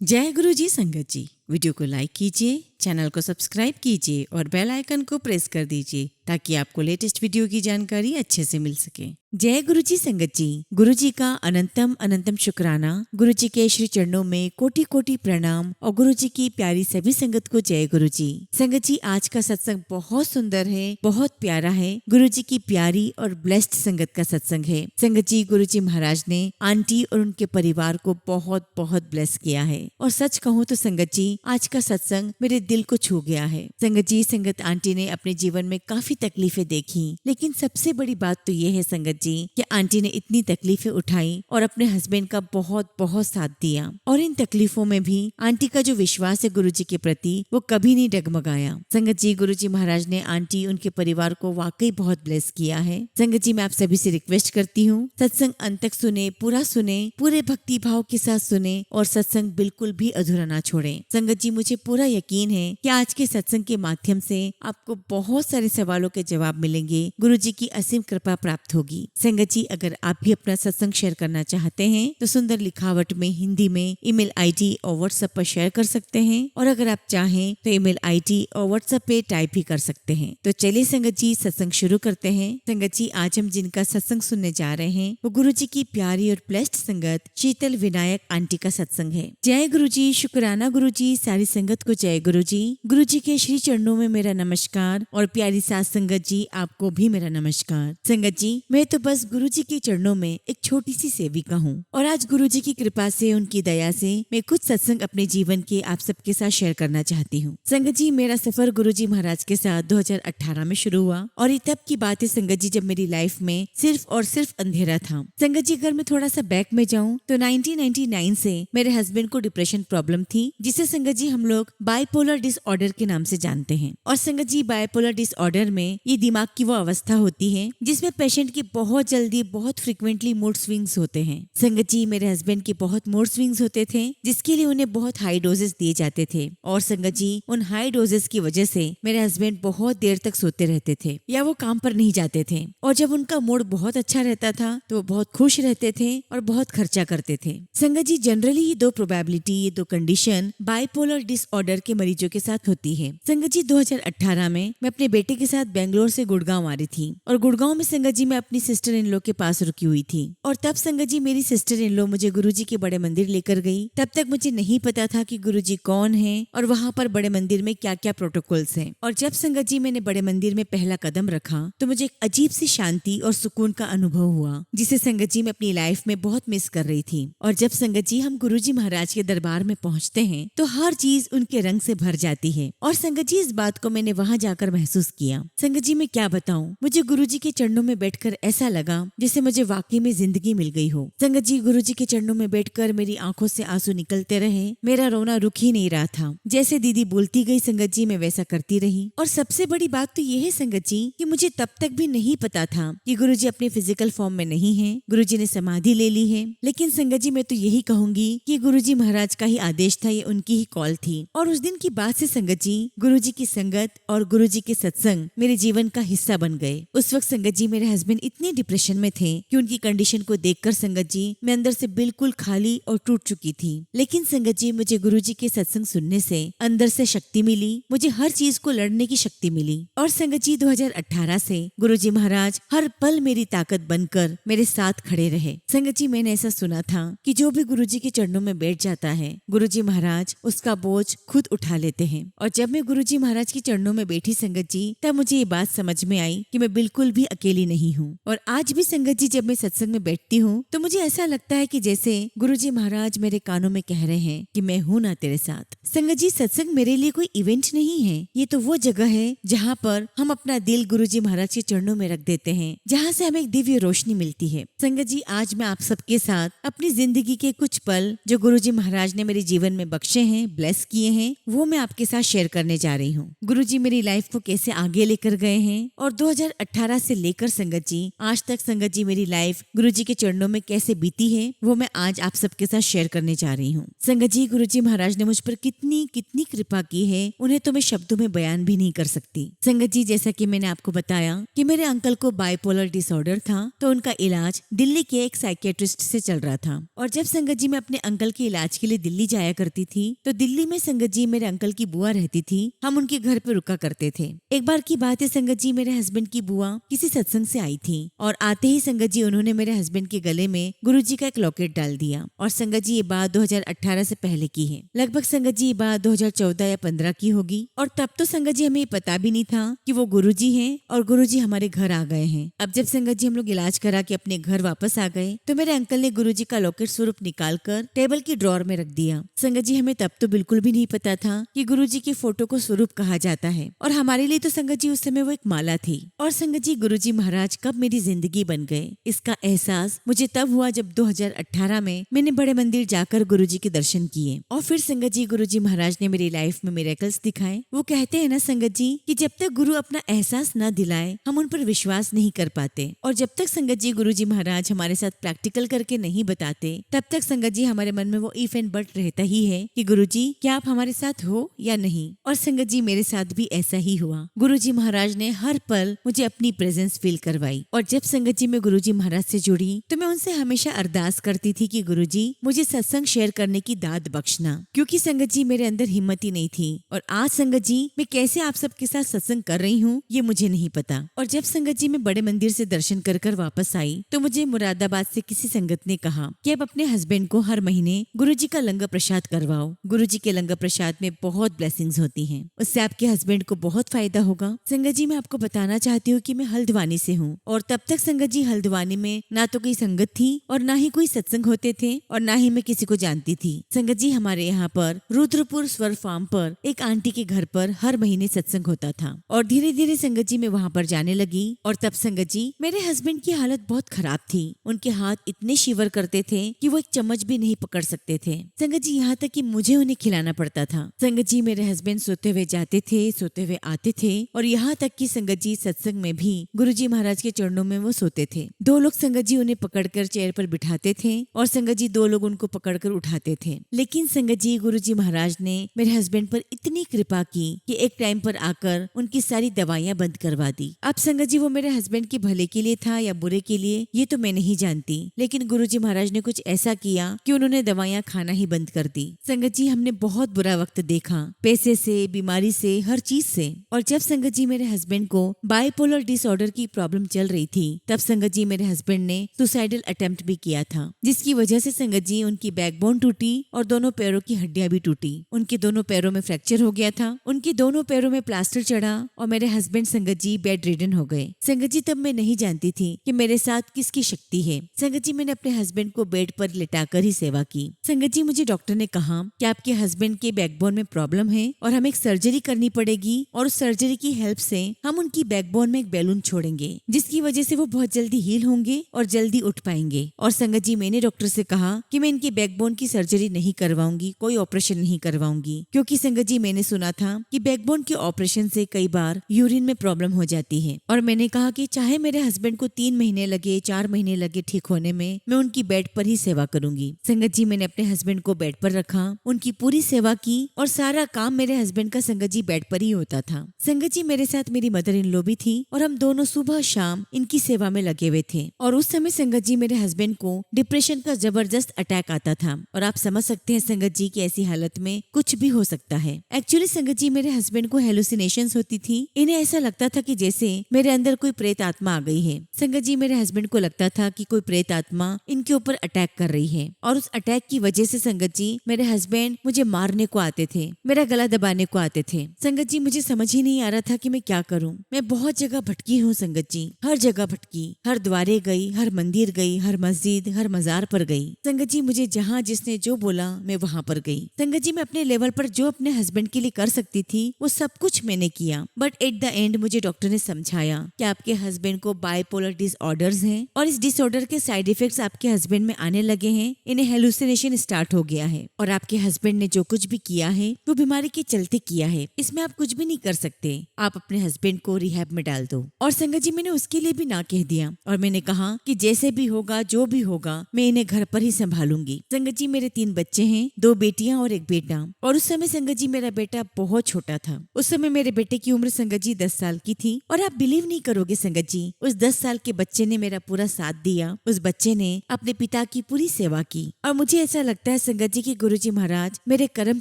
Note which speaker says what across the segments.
Speaker 1: जय गुरु जी संगत जी। वीडियो को लाइक कीजिए, चैनल को सब्सक्राइब कीजिए और बेल आइकन को प्रेस कर दीजिए ताकि आपको लेटेस्ट वीडियो की जानकारी अच्छे से मिल सके। जय गुरु जी संगत जी। गुरु जी का अनंतम अनंतम शुक्राना। गुरु जी के श्री चरणों में कोटि कोटि प्रणाम और गुरु जी की प्यारी सभी संगत को जय गुरु जी। संगत जी, आज का सत्संग बहुत सुंदर है, बहुत प्यारा है। गुरु जी की प्यारी और ब्लेस्ड संगत का सत्संग है। संगत जी, गुरु जी महाराज ने आंटी और उनके परिवार को बहुत बहुत ब्लेस किया है और सच कहूँ तो संगत जी, आज का सत्संग मेरे दिल को छू गया है। संगत जी, संगत आंटी ने अपने जीवन में काफी तकलीफें देखी, लेकिन सबसे बड़ी बात तो ये है संगत जी कि आंटी ने इतनी तकलीफें उठाई और अपने हस्बैंड का बहुत बहुत साथ दिया। और इन तकलीफों में भी आंटी का जो विश्वास है गुरु जी के प्रति, वो कभी नहीं डगमगाया। संगत जी, गुरु जी महाराज ने आंटी उनके परिवार को वाकई बहुत ब्लेस किया है। संगत जी, मैं आप सभी से रिक्वेस्ट करती हूँ, सत्संग अंत तक सुने, पूरा सुने, पूरे भक्ति भाव के साथ सुने और सत्संग बिल्कुल भी अधूरा ना छोड़े। संगत जी, मुझे पूरा यकीन है कि आज के सत्संग के माध्यम से आपको बहुत सारे सवालों के जवाब मिलेंगे, गुरु जी की असीम कृपा प्राप्त होगी। संगत जी, अगर आप भी अपना सत्संग शेयर करना चाहते हैं तो सुंदर लिखावट में हिंदी में ईमेल आईडी और व्हाट्सएप पर शेयर कर सकते हैं, और अगर आप चाहें तो ईमेल आईडी और व्हाट्सएप पे टाइप भी कर सकते हैं। तो चलिए संगत जी, सत्संग शुरू करते हैं। संगत जी, आज हम जिनका सत्संग सुनने जा रहे हैं वो गुरु जी की प्यारी और ब्लेस्ड संगत शीतल विनायक आंटी का सत्संग है। जय गुरु जी, शुक्राना गुरु जी, सारी संगत को जय गुरु जी। गुरु जी के श्री चरणों में मेरा नमस्कार और प्यारी सास संगत जी, आपको भी मेरा नमस्कार। संगत जी, मैं तो बस गुरु जी के चरणों में एक छोटी सी सेविका हूँ और आज गुरु जी की कृपा से, उनकी दया से मैं कुछ सत्संग अपने जीवन के आप सबके साथ शेयर करना चाहती हूँ। संगत जी, मेरा सफर गुरु जी महाराज के साथ 2018 में शुरू हुआ और ये तब की बात है संगत जी, जब मेरी लाइफ में सिर्फ और सिर्फ अंधेरा था। संगत जी, अगर मैं थोड़ा सा बैक में जाऊँ तो 1999 से मेरे हस्बैंड को डिप्रेशन प्रॉब्लम थी, जिसे संगत जी हम लोग बाइपोलर डिसऑर्डर के नाम से जानते हैं। और संगत जी, बाइपोलर डिसऑर्डर में ये दिमाग की वो अवस्था होती है जिसमें पेशेंट की बहुत जल्दी, बहुत फ्रिक्वेंटली मूड स्विंग्स होते हैं। संगत जी, मेरे हस्बैंड के बहुत मूड स्विंग्स होते थे, जिसके लिए उन्हें बहुत हाई डोजेस दिए जाते थे। और संगत जी, उन हाई डोजेस की वजह से मेरे हस्बैंड बहुत देर तक सोते रहते थे या वो काम पर नहीं जाते थे। और जब उनका मूड बहुत अच्छा रहता था तो वो बहुत खुश रहते थे और बहुत खर्चा करते थे। संगत जी, जनरली ये दो प्रोबेबिलिटी, ये दो कंडीशन बाइपोलर डिसऑर्डर के मरीजों के साथ होती है। संगत जी, 2018 में मैं अपने बेटे के साथ बेंगलोर से गुड़गांव आ रही थी और गुड़गांव में संगत जी मैं अपनी सिस्टर इन लॉ के पास रुकी हुई थी। और तब संगत जी, मेरी सिस्टर इन लॉ मुझे गुरुजी के बड़े मंदिर लेकर गई। तब तक मुझे नहीं पता था कि गुरुजी कौन है और वहाँ पर बड़े मंदिर में क्या क्या प्रोटोकॉल्स हैं। और जब संगत जी मैंने बड़े मंदिर में पहला कदम रखा तो मुझे एक अजीब सी शांति और सुकून का अनुभव हुआ, जिसे संगत जी मैं अपनी लाइफ में बहुत मिस कर रही थी। और जब संगत जी हम गुरुजी महाराज के दरबार में पहुँचते हैं तो हर चीज उनके रंग से भर जाती है। और संगत जी, इस बात को मैंने वहाँ जाकर महसूस किया। संगत जी, मैं क्या बताऊँ, मुझे गुरुजी के चरणों में बैठकर ऐसा लगा जैसे मुझे वाकई में जिंदगी मिल गई हो। संगत जी, गुरुजी के चरणों में बैठकर मेरी आंखों से आंसू निकलते रहे, मेरा रोना रुक ही नहीं रहा था। जैसे दीदी बोलती गई संगत जी, मैं वैसा करती रही। और सबसे बड़ी बात तो ये है संगत जी कि मुझे तब तक भी नहीं पता था कि गुरुजी अपने फिजिकल फॉर्म में नहीं है, गुरुजी ने समाधि ले ली है। लेकिन संगत जी, मैं तो यही कहूंगी कि गुरुजी महाराज का ही आदेश था, ये उनकी ही कॉल थी। और उस दिन की बात से संगत जी, गुरुजी की संगत और गुरुजी के सत्संग मेरे जीवन का हिस्सा बन गए। उस वक्त संगत जी मेरे हस्बैंड इतने डिप्रेशन में थे कि उनकी कंडीशन को देखकर संगत जी मैं अंदर से बिल्कुल खाली और टूट चुकी थी। लेकिन संगत जी, मुझे गुरुजी के सत्संग सुनने से अंदर से शक्ति मिली, मुझे हर चीज को लड़ने की शक्ति मिली। और संगत जी, 2018 से गुरुजी महाराज हर पल मेरी ताकत बनकर मेरे साथ खड़े रहे। संगत जी, मैंने ऐसा सुना था कि जो भी गुरुजी के चरणों में बैठ जाता है, गुरुजी महाराज उसका बोझ खुद उठा लेते हैं। और जब मैं गुरुजी महाराज के चरणों में बैठी संगत जी, तब मुझे ये बात समझ में आई कि मैं बिल्कुल भी अकेली नहीं हूँ। और आज भी संगत जी, जब मैं सत्संग में बैठती हूँ तो मुझे ऐसा लगता है कि जैसे गुरुजी महाराज मेरे कानों में कह रहे हैं कि मैं हूँ ना तेरे साथ। संगत जी, सत्संग मेरे लिए कोई इवेंट नहीं है, ये तो वो जगह है जहाँ पर हम अपना दिल गुरुजी महाराज के चरणों में रख देते हैं, जहाँ से हमें एक दिव्य रोशनी मिलती है। संगत जी, आज मैं आप सबके साथ अपनी जिंदगी के कुछ पल जो गुरुजी महाराज ने मेरे जीवन में बख्शे हैं, ब्लेस किए हैं, वो मैं आपके साथ शेयर करने जा रही हूँ। गुरुजी मेरी लाइफ को कैसे आगे लेकर गए हैं और 2018 से लेकर संगत जी आज तक संगत जी मेरी लाइफ गुरुजी के चरणों में कैसे बीती है, वो मैं आज आप सबके साथ शेयर करने जा रही हूँ। संगत जी गुरुजी महाराज ने मुझ पर कितनी कितनी कृपा की है, उन्हें तो मैं शब्दों में बयान भी नहीं कर सकती। संगत जी जैसा कि मैंने आपको बताया कि मेरे अंकल को बाइपोलर डिसऑर्डर था, तो उनका इलाज दिल्ली के एक साइकियाट्रिस्ट से चल रहा था। और जब संगत जी मैं अपने अंकल के इलाज के लिए दिल्ली जाया करती थी, तो दिल्ली में संगत जी मेरे अंकल की बुआ रहती थी, हम उनके घर पे रुका करते थे। एक बार की बात है, संगत जी मेरे हस्बैंड की बुआ किसी सत्संग से आई थी और आते ही संगत जी उन्होंने मेरे हस्बैंड के गले में गुरुजी का एक लॉकेट डाल दिया। और संगत जी ये बात 2018 से पहले की है, लगभग संगत जी ये बात 2014 या 15 की होगी। और तब तो संगत जी हमें ये पता भी नहीं था कि वो गुरुजी हैं और गुरुजी हमारे घर आ गए हैं। अब जब संगत जी हम लोग इलाज करा के अपने घर वापस आ गए, तो मेरे अंकल ने गुरुजी का लॉकेट स्वरूप निकाल कर टेबल की ड्रॉर में रख दिया। संगत जी हमें तब तो बिल्कुल भी नहीं पता था कि गुरुजी की फोटो को स्वरूप कहा जाता है, और हमारे लिए तो संगत जी उस समय वो एक माला थी। और संगत जी गुरुजी महाराज कब मेरी जिंदगी बन गए, इसका एहसास मुझे तब हुआ जब 2018 में मैंने बड़े मंदिर जाकर गुरुजी के दर्शन किए। और फिर संगत जी गुरुजी महाराज ने मेरी लाइफ में मिरेकल्स दिखाए। वो कहते हैं ना संगत जी कि जब तक गुरु अपना एहसास न दिलाए हम उन पर विश्वास नहीं कर पाते, और जब तक संगत जी गुरुजी महाराज हमारे साथ प्रैक्टिकल करके नहीं बताते, तब तक संगत जी हमारे मन में वो इफ एंड बट रहता ही है कि गुरुजी क्या आप हमारे साथ हो या नहीं। और संगत जी मेरे साथ भी ऐसा ही हुआ। गुरुजी महाराज ने हर पल मुझे अपनी प्रेजेंस फील करवाई। और जब संगत जी मैं गुरुजी महाराज से जुड़ी, तो मैं उनसे हमेशा अरदास करती थी कि गुरुजी मुझे सत्संग शेयर करने की दाद बख्शना, क्योंकि संगत जी मेरे अंदर हिम्मत ही नहीं थी। और आज संगत जी मैं कैसे आप सबके साथ सत्संग कर रही हूँ ये मुझे नहीं पता। और जब संगत जी मैं बड़े मंदिर से दर्शन कर कर वापस आई, तो मुझे मुरादाबाद से किसी संगत ने कहा कि अब अपने हस्बैंड को हर महीने गुरुजी का लंगर प्रसाद करवाओ। गुरुजी के लंगर प्रसाद में बहुत ब्लेसिंग्स होती हैं, उससे आपके हस्बैंड को बहुत फायदा होगा। संगत जी मैं आपको बताना चाहती हूँ कि मैं हल्द्वानी से हूँ, और तब तक संगत जी हल्द्वानी में ना तो कोई संगत थी और ना ही कोई सत्संग होते थे, और ना ही मैं किसी को जानती थी। संगत जी हमारे यहाँ पर रुद्रपुर स्वर फार्म पर एक आंटी के घर पर हर महीने सत्संग होता था, और धीरे धीरे संगत जी मैं वहाँ पर जाने लगी। और तब संगत जी मेरे हस्बैंड की हालत बहुत खराब थी, उनके हाथ इतने शिवर करते थे कि वो एक चम्मच भी नहीं पकड़ सकते थे। संगत जी यहाँ तक कि मुझे उन्हें खिलाना पड़ता था। संगत जी मेरे हस्बैंड सोते हुए जाते थे, सोते हुए आते थे, और यहाँ तक कि संगत जी सत्संग में भी गुरुजी महाराज के चरणों में वो सोते थे। दो लोग संगत जी उन्हें पकड़कर चेयर पर बिठाते थे, और संगत जी दो लोग उनको पकड़कर उठाते थे। लेकिन संगत जी गुरुजी महाराज ने मेरे हस्बैंड पर इतनी कृपा की कि एक टाइम पर आकर उनकी सारी दवाइयाँ बंद करवा दी। अब संगत जी वो मेरे हस्बैंड के भले के लिए था या बुरे के लिए ये तो मैं नहीं जानती, लेकिन गुरुजी महाराज ने कुछ ऐसा किया कि उन्होंने दवाइयाँ खाना ही बंद कर दी। संगत जी हमने बहुत बुरा वक्त देखा, पैसे से, बीमारी से, हर चीज से। और जब संगत जी मेरे हस्बैंड को बाइपोलर डिसऑर्डर की प्रॉब्लम चल रही थी, तब संगत जी मेरे हस्बैंड ने सुसाइडल अटेम्प्ट भी किया था, जिसकी वजह से संगत जी उनकी बैकबोन टूटी और दोनों पैरों की हड्डियां भी टूटी। उनके दोनों पैरों में फ्रैक्चर हो गया था, उनके दोनों पैरों में प्लास्टर चढ़ा, और मेरे हस्बैंड संगत जी बेड रिडन हो गए। संगत जी तब मैं नहीं जानती थी कि मेरे साथ किसकी शक्ति है। संगत जी मैंने अपने हस्बैंड को बेड पर लिटाकर ही सेवा की। संगत जी मुझे डॉक्टर ने कहा कि आपके हस्बैंड के बैकबोन में प्रॉब्लम है और हमें एक सर्जरी करनी पड़ेगी, और उस सर्जरी की हेल्प से हम उनकी बैकबोन में एक बैलून छोड़ेंगे, जिसकी वजह से वो बहुत जल्दी हील होंगे और जल्दी उठ पाएंगे। और संगत जी मैंने डॉक्टर से कहा कि मैं इनकी बैकबोन की सर्जरी नहीं करवाऊंगी, कोई ऑपरेशन नहीं करवाऊंगी, क्योंकि संगत जी मैंने सुना था कि बैकबोन के ऑपरेशन से कई बार यूरिन में प्रॉब्लम हो जाती है। और मैंने कहा कि चाहे मेरे हस्बैंड को 3 महीने लगे, 4 महीने लगे ठीक होने में, मैं उनकी बेड पर ही सेवा करूंगी। संगत जी मैंने अपने हस्बैंड को बेड पर रखा, उनकी पूरी सेवा की, और सारा काम मेरे हस्बैंड का संगत जी बेड पर ही होता था। संगत जी मेरे साथ मेरी मदर इन लॉ भी थी, और हम दोनों सुबह शाम इनकी सेवा में लगे हुए थे। और उस समय संगत जी मेरे हस्बैंड को डिप्रेशन का जबरदस्त अटैक आता था, और आप समझ सकते हैं संगत जी की ऐसी हालत में कुछ भी हो सकता है। एक्चुअली संगत जी मेरे हस्बैंड को हेलुसिनेशंस होती थी, इन्हें ऐसा लगता था कि जैसे मेरे अंदर कोई प्रेत आत्मा आ गई है। संगत जी मेरे हस्बैंड को लगता था कि कोई प्रेत आत्मा इनके ऊपर अटैक कर रही है, और उस अटैक की वजह से संगत जी मेरे हस्बैंड मुझे मारने को आते थे, मेरा गला दबाने को आते थे। संगत जी मुझे समझ ही नहीं आ रहा था कि मैं क्या करूं। मैं बहुत जगह भटकी हूँ संगत जी, हर जगह भटकी, हर द्वारे गई, हर मंदिर गई, हर मस्जिद, हर मजार पर गई। संगत जी मुझे जहाँ जिसने जो बोला मैं वहाँ पर गई। संगत जी मैं अपने लेवल पर जो अपने हस्बैंड के लिए कर सकती थी वो सब कुछ मैंने किया, बट एट द एंड मुझे डॉक्टर ने समझाया कि आपके हस्बैंड को बाइपोलर डिसऑर्डर्स हैं, और इस डिसऑर्डर के साइड इफेक्ट्स आपके हस्बैंड में आने लगे हैं, इन्हें हेलुसिनेशन स्टार्ट हो गया है, और आपके हस्बैंड ने जो कुछ भी किया है वो वो बीमारी के चलते किया है, इसमें आप कुछ भी नहीं कर सकते, आप अपने हस्बैंड को रिहैब में डाल दो। और संगत जी मैंने उसके लिए भी ना कह दिया और मैंने कहा कि जैसे भी होगा जो भी होगा मैं इन्हें घर पर ही संभालूंगी। संगत जी मेरे 3 बच्चे हैं, 2 बेटियां और 1 बेटा। और उस समय संगत जी मेरा बेटा बहुत छोटा था। उस समय मेरे बेटे की उम्र संगत जी 10 साल की थी। और आप बिलीव नहीं करोगे संगत जी, उस 10 साल के बच्चे ने मेरा पूरा साथ दिया। उस बच्चे ने अपने पिता की पूरी सेवा की। और मुझे ऐसा लगता है संगत जी की गुरुजी महाराज मेरे कर्म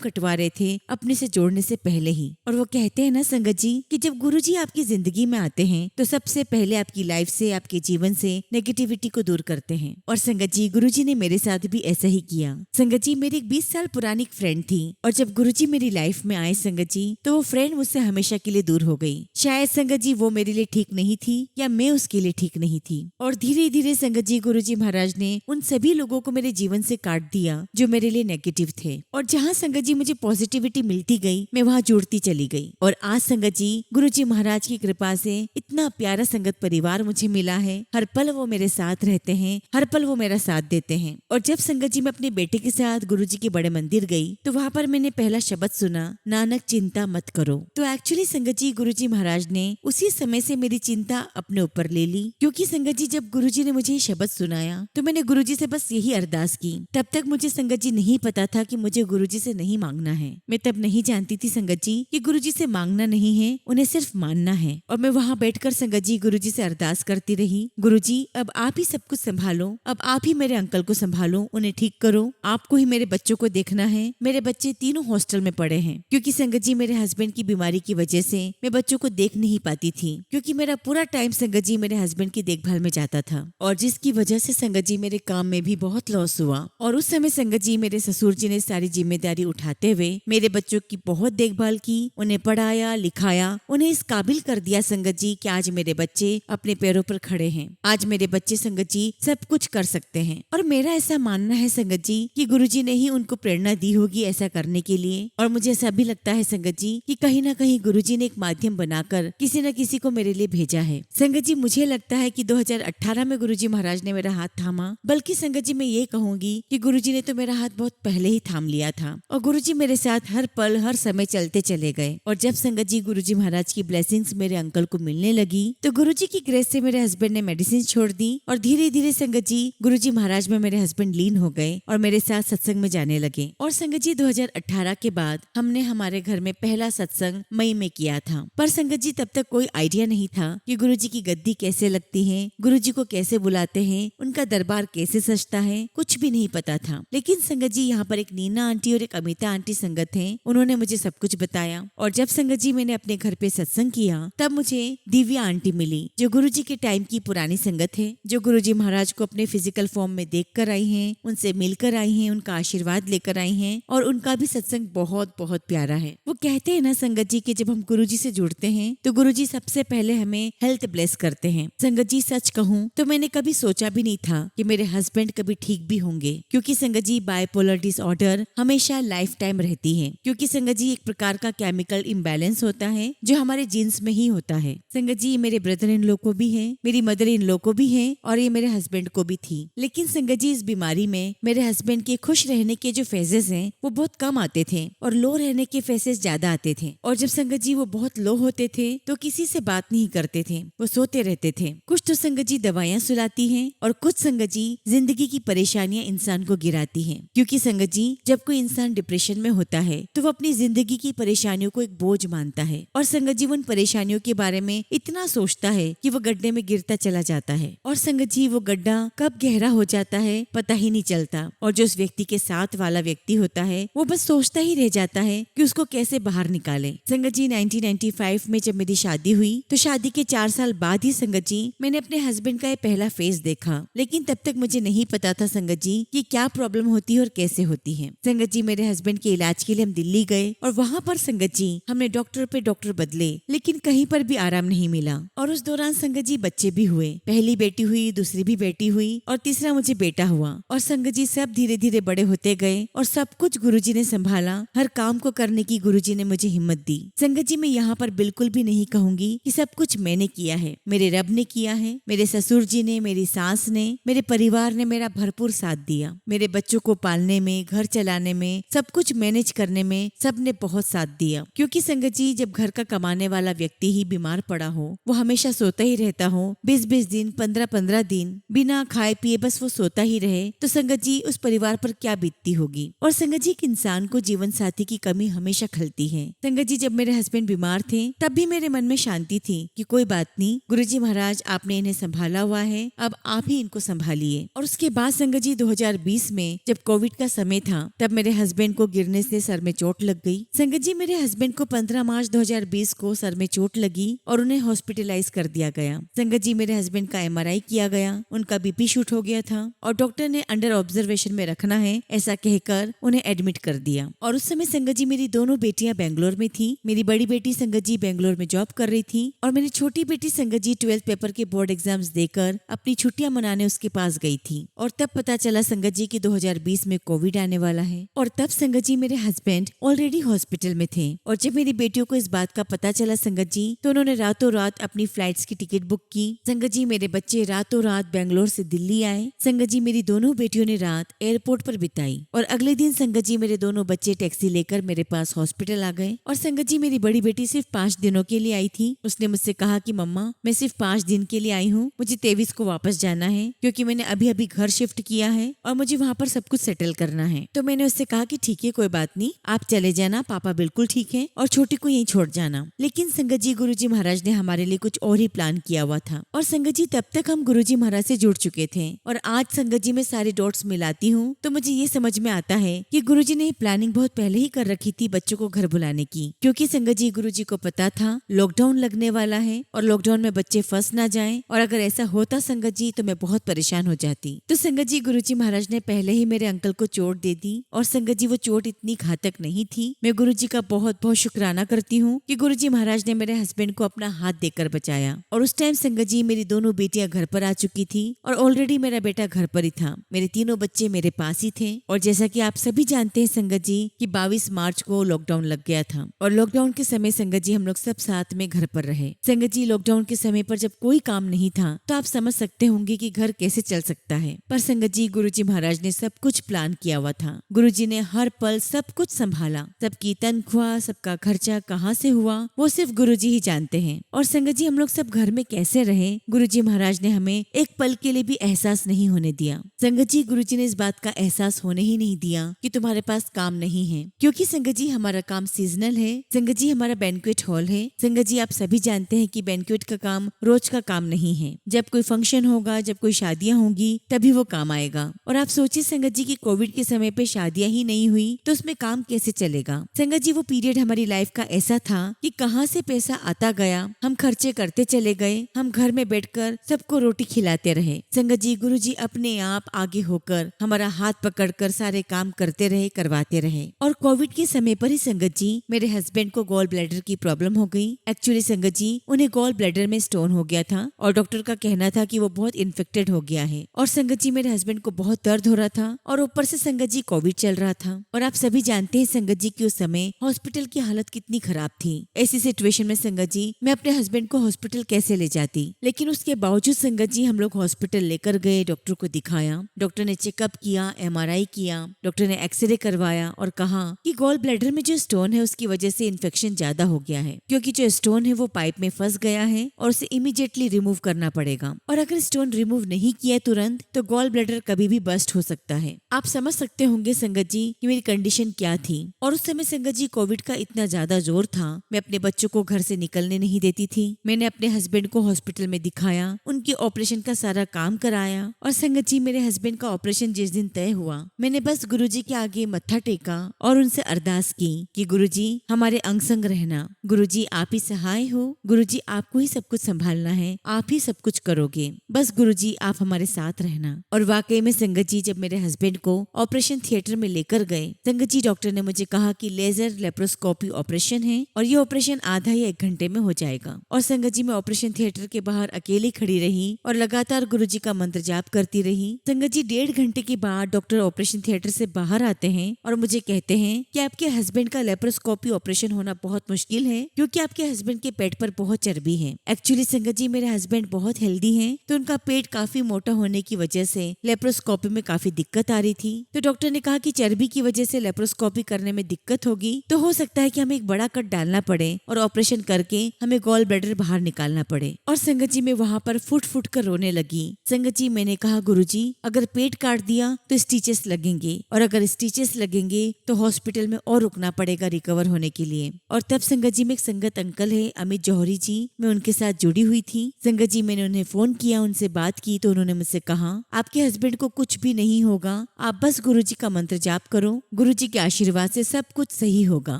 Speaker 1: कटवा रहे थे अपने से जोड़ने से पहले ही। और वो कहते हैं ना संगत जी कि जब गुरुजी आपकी जिंदगी में आते हैं तो सबसे पहले आपकी लाइफ से, आपके जीवन से नेगेटिविटी को दूर करते हैं। और संगत जी गुरुजी ने मेरे साथ भी ऐसा ही किया। संगत जी मेरी एक 20 साल पुरानी फ्रेंड थी और जब गुरुजी मेरी लाइफ में आए संगत जी तो वो फ्रेंड मुझसे हमेशा के लिए दूर हो गई। शायद संगत जी वो मेरे लिए ठीक नहीं थी या मैं उसके लिए ठीक नहीं थी। और धीरे धीरे संगत जी गुरुजी महाराज ने उन सभी लोगों को मेरे जीवन से काट दिया जो मेरे लिए नेगेटिव थे। और जहाँ संगत जी मुझे पॉजिटिविटी मिलती गई मैं वहाँ जुड़ती चली गई। और आज संगत जी गुरुजी महाराज की कृपा से इतना प्यारा संगत परिवार मुझे मिला है। हर पल वो मेरे साथ रहते हैं, हर पल वो मेरा साथ देते हैं। और जब संगत जी मैं अपने बेटे के साथ गुरुजी के बड़े मंदिर गई तो वहाँ पर मैंने पहला शब्द सुना, नानक चिंता मत करो। तो एक्चुअली संगत जी गुरुजी महाराज ने उसी समय से मेरी चिंता अपने ऊपर ले ली। क्योंकि संगत जी जब गुरुजी ने मुझे ये शब्द सुनाया तो मैंने गुरुजी से बस यही अरदास की। तब तक मुझे संगत जी नहीं पता था कि मुझे गुरुजी से नहीं मांगना है। मैं तब नहीं जानती थी संगत जी कि गुरुजी से मांगना नहीं है, उन्हें सिर्फ मानना है। और मैं वहाँ बैठकर संगत जी गुरुजी से अरदास करती रही, गुरुजी अब आप ही सब कुछ संभालो, अब आप ही मेरे अंकल को संभालो, उन्हें ठीक करो, आपको ही मेरे बच्चों को देखना है। मेरे बच्चे तीनों हॉस्टल में पड़े हैं क्योंकि संगत जी मेरे हस्बैंड की बीमारी की वजह से मैं बच्चों को देख नहीं पाती थी। क्योंकि मेरा पूरा टाइम संगत जी मेरे हस्बैंड की देखभाल में जाता था और जिसकी वजह से संगत जी मेरे काम में भी बहुत लॉस हुआ। और उस समय संगत जी मेरे ससुर जी ने सारी जिम्मेदारी उठाते हुए मेरे बच्चों की बहुत देखभाल की, उन्हें पढ़ाया लिखाया, उन्हें इस काबिल कर दिया संगत जी कि आज मेरे बच्चे अपने पैरों पर खड़े हैं। आज मेरे बच्चे संगत जी सब कुछ कर सकते हैं। और मेरा ऐसा मानना है संगत जी कि गुरुजी ने ही उनको प्रेरणा दी होगी ऐसा करने के लिए। और मुझे ऐसा भी लगता है संगत जी कि कहीं ना कहीं गुरुजी ने एक माध्यम बनाकर किसी न किसी को मेरे लिए भेजा है। संगत जी मुझे लगता है कि 2018 में गुरुजी महाराज ने मेरा हाथ थामा, बल्कि संगत जी मैं ये कहूंगी कि गुरुजी ने तो मेरा हाथ बहुत पहले ही थाम लिया था। और गुरुजी मेरे साथ हर पल हर समय चलते चले गए। और जब संगत जी गुरुजी महाराज की ब्लेसिंग्स मेरे अंकल को मिलने लगी तो गुरुजी की ग्रेस से मेरे हस्बैंड ने मेडिसिन छोड़ दी। और धीरे धीरे संगत जी गुरुजी महाराज में मेरे हस्बैंड लीन हो गए और मेरे साथ सत्संग में जाने लगे। और संगत जी 2018 के बाद हमने हमारे घर में पहला सत्संग मई में किया था। पर संगत जी तब तक कोई आइडिया नहीं था कि गुरुजी की गद्दी कैसे लगती है, गुरुजी को कैसे बुलाते हैं, उनका दरबार कैसे सजता है, कुछ भी नहीं पता था। लेकिन संगत जी यहाँ पर एक नीना आंटी और एक अमिता आंटी संगत है, उन्होंने मुझे सब कुछ बताया। और जब संगत जी मैंने अपने घर पे सत्संग किया तब मुझे दिव्या आंटी मिली जो गुरुजी के टाइम की पुरानी संगत है, जो गुरुजी महाराज को अपने फिजिकल फॉर्म में देख कर आई है, उनसे मिलकर आई है, उनका आशीर्वाद लेकर आई है। और उनका भी सत्संग बहुत बहुत प्यारा है। वो कहते हैं ना संगत जी कि जब हम गुरुजी से जुड़ते हैं तो गुरुजी सबसे पहले हमें हेल्थ ब्लेस करते हैं। संगत जी सच कहूँ तो मैंने कभी सोचा भी नहीं था कि मेरे हस्बैंड कभी ठीक भी होंगे। क्योंकि संगत जी बाइपोलर डिसऑर्डर हमेशा लाइफ टाइम रहती है। क्योंकि संगत जी एक प्रकार का केमिकल इम्बैलेंस होता है जो हमारे जीन्स में ही होता है। संगत जी मेरे ब्रदर इन लॉ को भी है, मेरी मदर इन लॉ को भी है और ये मेरे हस्बैंड को भी थी। लेकिन संगत जी इस बीमारी में मेरे हस्बैंड के खुश रहने के जो फेजेस हैं वो बहुत कम आते थे और लो रहने के फेजेस ज्यादा आते थे। और जब संगत जी वो बहुत लो होते थे तो किसी से बात नहीं करते थे, वो सोते रहते थे। कुछ तो संगत जी दवाइयाँ सुलाती हैं और कुछ संगत जी जिंदगी की परेशानियां इंसान को गिराती हैं। क्योंकि संगत जी जब कोई इंसान डिप्रेशन में होता है तो वो अपनी जिंदगी की परेशानियों को एक बोझ मानता है और संगत जी उन परेशानियों के बारे में इतना सोचता है कि वो गड्ढे में गिरता चला जाता है। और संगत जी वो गड्ढा कब गहरा हो जाता है पता ही नहीं चलता। और जो उस व्यक्ति के साथ वाला व्यक्ति होता है वो बस सोचता ही रह जाता है कि उसको कैसे बाहर निकाले। संगत जी 1995 में जब मेरी शादी हुई तो शादी के 4 साल बाद ही संगत जी मैंने अपने हस्बैंड का ये पहला फेस देखा। लेकिन तब तक मुझे नहीं पता था संगत जी कि क्या प्रॉब्लम होती है और कैसे होती है। संगत जी मेरे हस्बैंड के इलाज के लिए हम दिल्ली गए और वहाँ पर संगत जी हमने डॉक्टर पे डॉक्टर बदले लेकिन कहीं पर भी आराम नहीं मिला। और उस दौरान संगत जी बच्चे भी हुए, पहली बेटी हुई, दूसरी भी बेटी हुई और तीसरा मुझे बेटा हुआ। और संगत जी सब धीरे धीरे बड़े होते गए और सब कुछ गुरुजी ने संभाला। हर काम को करने की गुरुजी ने मुझे हिम्मत दी। संगत जी मैं यहाँ पर बिल्कुल भी नहीं कहूंगी कि सब कुछ मैंने किया है, मेरे रब ने किया है। मेरे ससुर जी ने, मेरी सास ने, मेरे परिवार ने मेरा भरपूर साथ दिया। मेरे बच्चों को पालने में, घर चलाने में, सब कुछ मैनेज करने बचाने में सबने बहुत साथ दिया, क्योंकि संगत जी जब घर का कमाने वाला व्यक्ति ही बीमार पड़ा हो, वो हमेशा सोता ही रहता हो, 20-20 दिन 15-15 दिन बिना खाए पिए बस वो सोता ही रहे, तो संगत जी उस परिवार पर क्या बीतती होगी। और संगत जी एक इंसान को जीवन साथी की कमी हमेशा खलती है। संगत जी जब मेरे हस्बैंड बीमार थे तब भी मेरे मन में शांति थी कि कोई बात नहीं, गुरुजी महाराज आपने इन्हें संभाला हुआ है, अब आप ही इनको संभालिए। और उसके बाद संगत जी 2020 में जब कोविड का समय था तब मेरे हस्बैंड को गिरने से सर में चोट लग गई। संगत जी मेरे हस्बैंड को 15 मार्च 2020 को सर में चोट लगी और उन्हें हॉस्पिटलाइज कर दिया गया। संगत जी मेरे हस्बैंड का MRI किया गया, उनका BP शूट हो गया था और डॉक्टर ने अंडर ऑब्जर्वेशन में रखना है ऐसा कहकर उन्हें एडमिट कर दिया। और उस समय संगत जी मेरी दोनों बेटियां बेंगलोर में थी। मेरी बड़ी बेटी संगत जी बेंगलोर में जॉब कर रही थी और मेरी छोटी बेटी संगत जी 12th पेपर के बोर्ड एग्जाम्स देकर अपनी छुट्टियां मनाने उसके पास गई थी। और तब पता चला संगत जी की 2020 में कोविड आने वाला है। और तब संगत जी मेरे हस्बैंड ऑलरेडी हॉस्पिटल में थे। और जब मेरी बेटियों को इस बात का पता चला संगत जी, तो उन्होंने रातों रात अपनी फ्लाइट्स की टिकट बुक की। संगत जी मेरे बच्चे रातों रात बेंगलोर से दिल्ली आए। संगत जी मेरी दोनों बेटियों ने रात एयरपोर्ट पर बिताई और अगले दिन संगत जी मेरे दोनों बच्चे टैक्सी लेकर मेरे पास हॉस्पिटल आ गए। और संगत जी मेरी बड़ी बेटी सिर्फ 5 दिनों के लिए आई थी। उसने मुझसे कहा कि मम्मा मैं सिर्फ 5 दिन के लिए आई हूँ, मुझे 23 को वापस जाना है क्योंकि मैंने अभी अभी घर शिफ्ट किया है और मुझे वहाँ पर सब कुछ सेटल करना है। तो मैंने उससे कहा कि ठीक है कोई बात नहीं, आप चले जाना, पापा बिल्कुल ठीक है और छोटी को यहीं छोड़ जाना। लेकिन संगत जी गुरुजी महाराज ने हमारे लिए कुछ और ही प्लान किया हुआ था। और संगत जी तब तक हम गुरुजी महाराज से जुड़ चुके थे और आज संगत जी में सारे डॉट्स मिलाती हूँ तो मुझे ये समझ में आता है कि गुरुजी ने प्लानिंग बहुत पहले ही कर रखी थी बच्चों को घर बुलाने की, क्योंकि संगत जी गुरुजी को पता था लॉकडाउन लगने वाला है और लॉकडाउन में बच्चे फंस ना जाएं, और अगर ऐसा होता संगत जी तो मैं बहुत परेशान हो जाती। तो संगत जी गुरुजी महाराज ने पहले ही मेरे अंकल को चोट दे दी और संगत जी वो चोट इतनी घातक नहीं थी। मैं गुरुजी का बहुत बहुत शुक्राना करती हूँ कि गुरुजी महाराज ने मेरे हस्बैंड को अपना हाथ देकर बचाया। और उस टाइम संगत जी मेरी दोनों बेटियां घर पर आ चुकी थी और ऑलरेडी मेरा बेटा घर पर ही था। मेरे तीनों बच्चे मेरे पास ही थे। और जैसा कि आप सभी जानते हैं संगत जी कि 22 मार्च को लॉकडाउन लग गया था और लॉकडाउन के समय संगत जी हम लोग सब साथ में घर पर रहे। संगत जी लॉकडाउन के समय पर जब कोई काम नहीं था तो आप समझ सकते होंगे कि घर कैसे चल सकता है। पर संगत जी गुरुजी महाराज ने सब कुछ प्लान किया हुआ था। गुरुजी ने हर पल सब कुछ संभाला। सबकी तनख्वाह, सबका खर्चा कहाँ से हुआ वो सिर्फ गुरुजी ही जानते हैं। और संगत जी हम लोग सब घर में कैसे रहे, गुरुजी महाराज ने हमें एक पल के लिए भी एहसास नहीं होने दिया। संगत जी गुरुजी ने इस बात का एहसास होने ही नहीं दिया कि तुम्हारे पास काम नहीं है, क्योंकि संगत जी हमारा काम सीजनल है। संगत जी हमारा बैंक्वेट हॉल है। संगत जी आप सभी जानते हैं कि बैंक्वेट का काम रोज का काम नहीं है। जब कोई फंक्शन होगा, जब कोई शादियां होंगी तभी वो काम आएगा। और आप सोचिए संगत जी की कोविड के समय पे शादियां ही नहीं हुई तो उसमें काम कैसे चलेगा। संगत जी वो पीरियड हमारी लाइफ का ऐसा था कि कहाँ से पैसा आता गया, हम खर्चे करते चले गए, हम घर में बैठकर सबको रोटी खिलाते रहे। संगत जी गुरुजी अपने आप आगे होकर हमारा हाथ पकड़कर सारे काम करते रहे, करवाते रहे। और कोविड के समय पर ही संगत जी मेरे हस्बैंड को गॉल ब्लैडर की प्रॉब्लम हो गई। एक्चुअली संगत जी उन्हें गॉल ब्लैडर में स्टोन हो गया था और डॉक्टर का कहना था कि वो बहुत इन्फेक्टेड हो गया है। और संगत जी मेरे हस्बैंड को बहुत दर्द हो रहा था और ऊपर से संगत जी कोविड चल रहा था। और आप सभी जानते हैं संगत जी की उस समय हॉस्पिटल की हालत कितनी खराब थी। ऐसी सिचुएशन में संगत जी मैं अपने हस्बैंड को हॉस्पिटल कैसे ले जाती। लेकिन उसके बावजूद संगत जी हम लोग हॉस्पिटल लेकर गए, डॉक्टर को दिखाया, डॉक्टर ने चेकअप किया, MRI किया, डॉक्टर ने एक्सरे करवाया और कहा कि गॉल ब्लैडर में जो स्टोन है उसकी वजह से इन्फेक्शन ज्यादा हो गया है, क्योंकि जो स्टोन है वो पाइप में फंस गया है और उसे इमीडिएटली रिमूव करना पड़ेगा। और अगर स्टोन रिमूव नहीं किया तुरंत तो गॉल ब्लैडर कभी भी बस्ट हो सकता है। आप समझ सकते होंगे संगत जी कि मेरी कंडीशन क्या थी। और उस समय संगत जी कोविड का इतना ज्यादा जोर था, मैं अपने बच्चों को घर से निकलने नहीं देती थी। मैंने अपने हस्बैंड को हॉस्पिटल में दिखाया, उनकी ऑपरेशन का सारा काम कराया। और संगत जी मेरे हस्बैंड का ऑपरेशन जिस दिन तय हुआ मैंने बस गुरुजी के आगे मत्था टेका और उनसे अरदास की कि गुरुजी हमारे अंग संग रहना, गुरुजी आप ही सहाय हो, गुरुजी आपको ही सब कुछ संभालना है, आप ही सब कुछ करोगे, बस गुरुजी आप हमारे साथ रहना। और वाकई में संगत जी जब मेरे हस्बैंड को ऑपरेशन थिएटर में लेकर गए, संगत जी डॉक्टर ने मुझे कहा कि लेजर लेप्रोस्कोपी ऑपरेशन है और ये ऑपरेशन आधा या 1 घंटे में हो जाएगा। और संगत जी मैं ऑपरेशन थिएटर के बाहर अकेली खड़ी रही और लगातार गुरुजी का मंत्र जाप करती रही। संगत जी 1.5 घंटे के बाद डॉक्टर ऑपरेशन थिएटर से बाहर आते हैं और मुझे कहते हैं कि आपके हस्बैंड का लेप्रोस्कोपी ऑपरेशन होना बहुत मुश्किल है, क्योंकि आपके हस्बैंड के पेट पर बहुत चर्बी है। एक्चुअली संगत जी मेरे हस्बैंड बहुत हेल्दी हैं, तो उनका पेट काफी मोटा होने की वजह से लेप्रोस्कोपी में काफी दिक्कत आ रही थी। तो डॉक्टर ने कहा कि चर्बी की वजह से लेप्रोस्कोपी करने में दिक्कत होगी तो हो सकता है कि हमें एक बड़ा कट डालना पड़े और ऑपरेशन करके हमें गॉल ब्लैडर बाहर निकालना पड़े। और संगत जी मैं वहाँ पर फुट फुट कर रोने लगी। संगत जी मैंने कहा, गुरुजी अगर पेट काट दिया तो स्टिचेस लगेंगे, और अगर स्टिचेस लगेंगे तो हॉस्पिटल में और रुकना पड़ेगा रिकवर होने के लिए। और तब संगत जी में एक संगत अंकल है अमित जौहरी जी, मैं उनके साथ जुड़ी हुई थी। संगत जी मैंने उन्हें फोन किया, उनसे बात की तो उन्होंने मुझसे कहा आपके हस्बैंड को कुछ भी नहीं होगा, आप बस गुरुजी का मंत्र जाप करो, गुरुजी के आशीर्वाद से सब कुछ सही होगा।